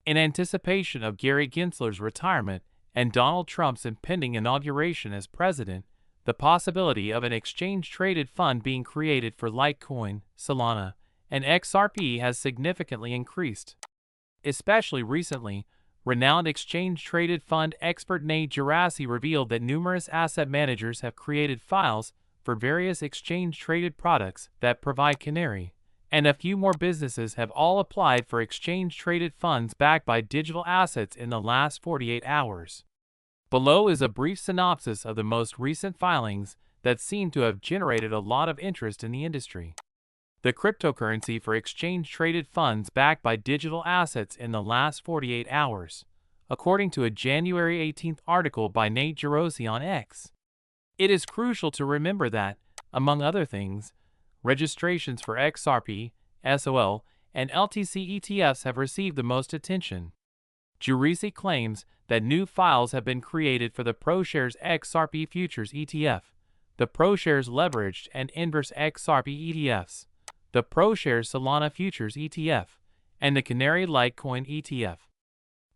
In anticipation of Gary Gensler's retirement and Donald Trump's impending inauguration as president, the possibility of an exchange-traded fund being created for Litecoin, Solana, and XRP has significantly increased. Especially recently, renowned exchange-traded fund expert Nate Geraci revealed that numerous asset managers have created files for various exchange-traded products that provide Canary, and a few more businesses have all applied for exchange-traded funds backed by digital assets in the last 48 hours. Below is a brief synopsis of the most recent filings that seem to have generated a lot of interest in the industry. The cryptocurrency for exchange-traded funds backed by digital assets in the last 48 hours, according to a January 18 article by Nate Geraci on X. It is crucial to remember that, among other things, registrations for XRP, SOL, and LTC ETFs have received the most attention. Geraci claims that new files have been created for the ProShares XRP Futures ETF, the ProShares Leveraged and Inverse XRP ETFs, the ProShares Solana Futures ETF, and the Canary Litecoin ETF.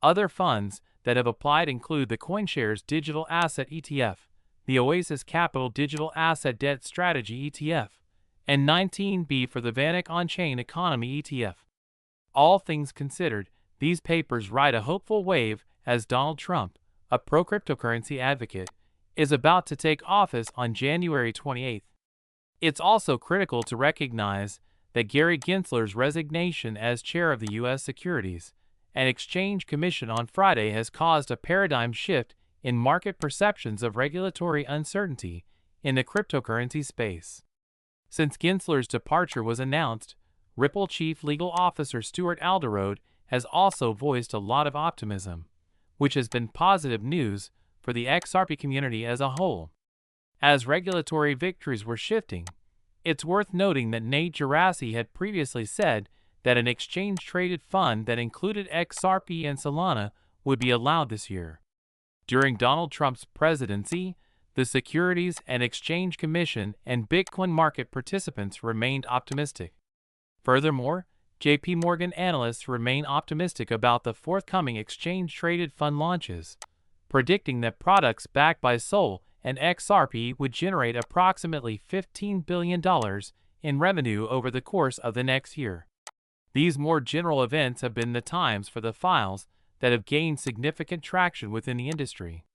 Other funds that have applied include the CoinShares Digital Asset ETF, the Oasis Capital Digital Asset Debt Strategy ETF, and 19B for the VanEck On-Chain Economy ETF. All things considered, these papers ride a hopeful wave as Donald Trump, a pro-cryptocurrency advocate, is about to take office on January 28. It's also critical to recognize that Gary Gensler's resignation as chair of the U.S. Securities and Exchange Commission on Friday has caused a paradigm shift in market perceptions of regulatory uncertainty in the cryptocurrency space. Since Gensler's departure was announced, Ripple Chief Legal Officer Stuart Alderode has also voiced a lot of optimism, which has been positive news for the XRP community as a whole. As regulatory victories were shifting, it's worth noting that Nate Geraci had previously said that an exchange-traded fund that included XRP and Solana would be allowed this year. During Donald Trump's presidency, the Securities and Exchange Commission and Bitcoin market participants remained optimistic. Furthermore, J.P. Morgan analysts remain optimistic about the forthcoming exchange-traded fund launches, predicting that products backed by SOL and XRP would generate approximately $15 billion in revenue over the course of the next year. These more general events have been the times for the files that have gained significant traction within the industry.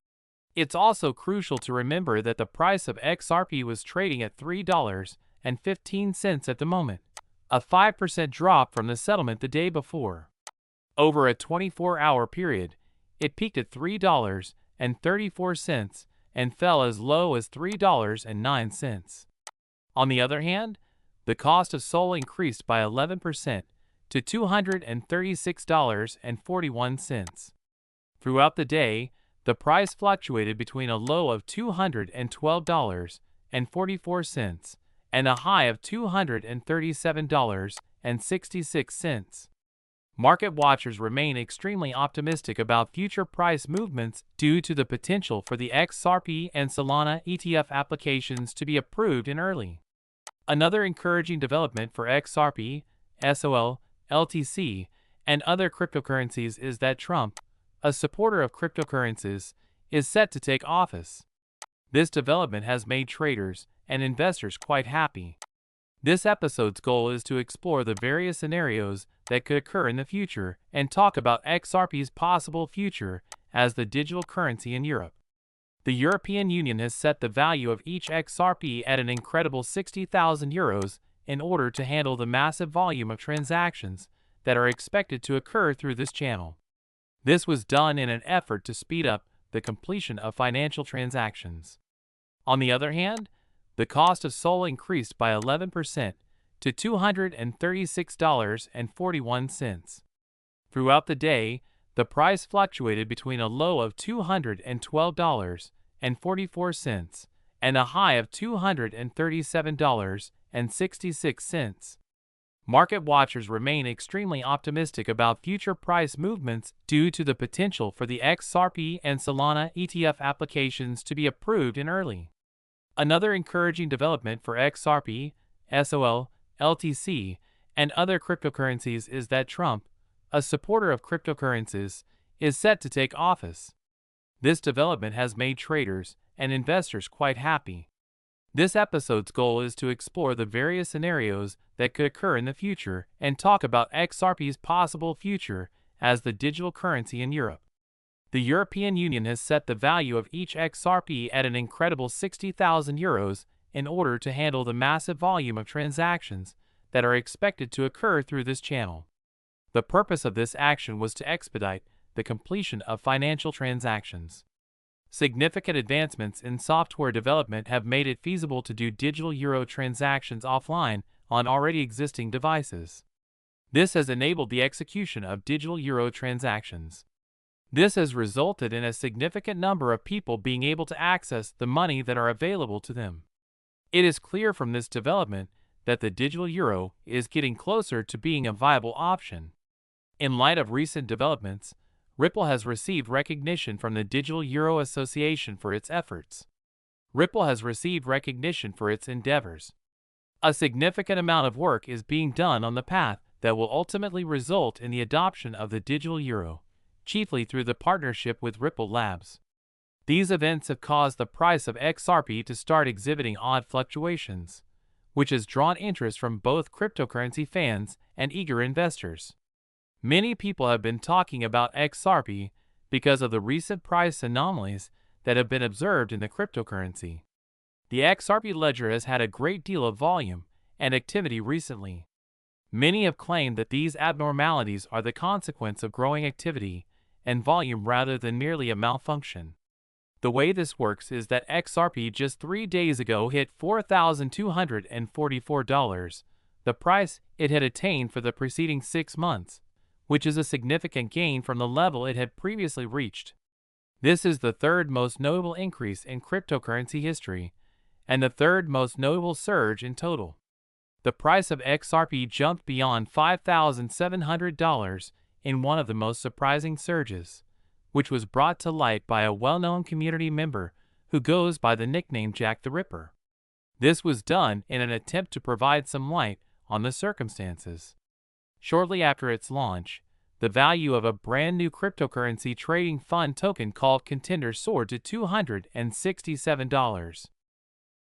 It's also crucial to remember that the price of XRP was trading at $3.15 at the moment, a 5% drop from the settlement the day before. Over a 24-hour period, it peaked at $3.34 and fell as low as $3.09. On the other hand, the cost of SOL increased by 11% to $236.41. Throughout the day, the price fluctuated between a low of $212.44 and a high of $237.66. Market watchers remain extremely optimistic about future price movements due to the potential for the XRP and Solana ETF applications to be approved in early. Another encouraging development for XRP, SOL, LTC, and other cryptocurrencies is that Trump, a supporter of cryptocurrencies, is set to take office. This development has made traders and investors quite happy. This episode's goal is to explore the various scenarios that could occur in the future and talk about XRP's possible future as the digital currency in Europe. The European Union has set the value of each XRP at an incredible €60,000 in order to handle the massive volume of transactions that are expected to occur through this channel. This was done in an effort to speed up the completion of financial transactions. On the other hand, the cost of SOL increased by 11% to $236.41. Throughout the day, the price fluctuated between a low of $212.44 and a high of $237.66. Market watchers remain extremely optimistic about future price movements due to the potential for the XRP and Solana ETF applications to be approved in early. Another encouraging development for XRP, SOL, LTC, and other cryptocurrencies is that Trump, a supporter of cryptocurrencies, is set to take office. This development has made traders and investors quite happy. This episode's goal is to explore the various scenarios that could occur in the future and talk about XRP's possible future as the digital currency in Europe. The European Union has set the value of each XRP at an incredible €60,000 in order to handle the massive volume of transactions that are expected to occur through this channel. The purpose of this action was to expedite the completion of financial transactions. Significant advancements in software development have made it feasible to do digital euro transactions offline on already existing devices. This has enabled the execution of digital euro transactions. This has resulted in a significant number of people being able to access the money that are available to them. It is clear from this development that the digital euro is getting closer to being a viable option. In light of recent developments, Ripple has received recognition from the Digital Euro Association for its efforts. Ripple has received recognition for its endeavors. A significant amount of work is being done on the path that will ultimately result in the adoption of the digital euro, chiefly through the partnership with Ripple Labs. These events have caused the price of XRP to start exhibiting odd fluctuations, which has drawn interest from both cryptocurrency fans and eager investors. Many people have been talking about XRP because of the recent price anomalies that have been observed in the cryptocurrency. The XRP ledger has had a great deal of volume and activity recently. Many have claimed that these abnormalities are the consequence of growing activity and volume rather than merely a malfunction. The way this works is that XRP just 3 days ago hit $4,244, the price it had attained for the preceding 6 months, which is a significant gain from the level it had previously reached. This is the third most notable increase in cryptocurrency history, and the third most notable surge in total. The price of XRP jumped beyond $5,700 in one of the most surprising surges, which was brought to light by a well-known community member who goes by the nickname Jack the Ripper. This was done in an attempt to provide some light on the circumstances. Shortly after its launch, the value of a brand new cryptocurrency trading fund token called Contender soared to $267.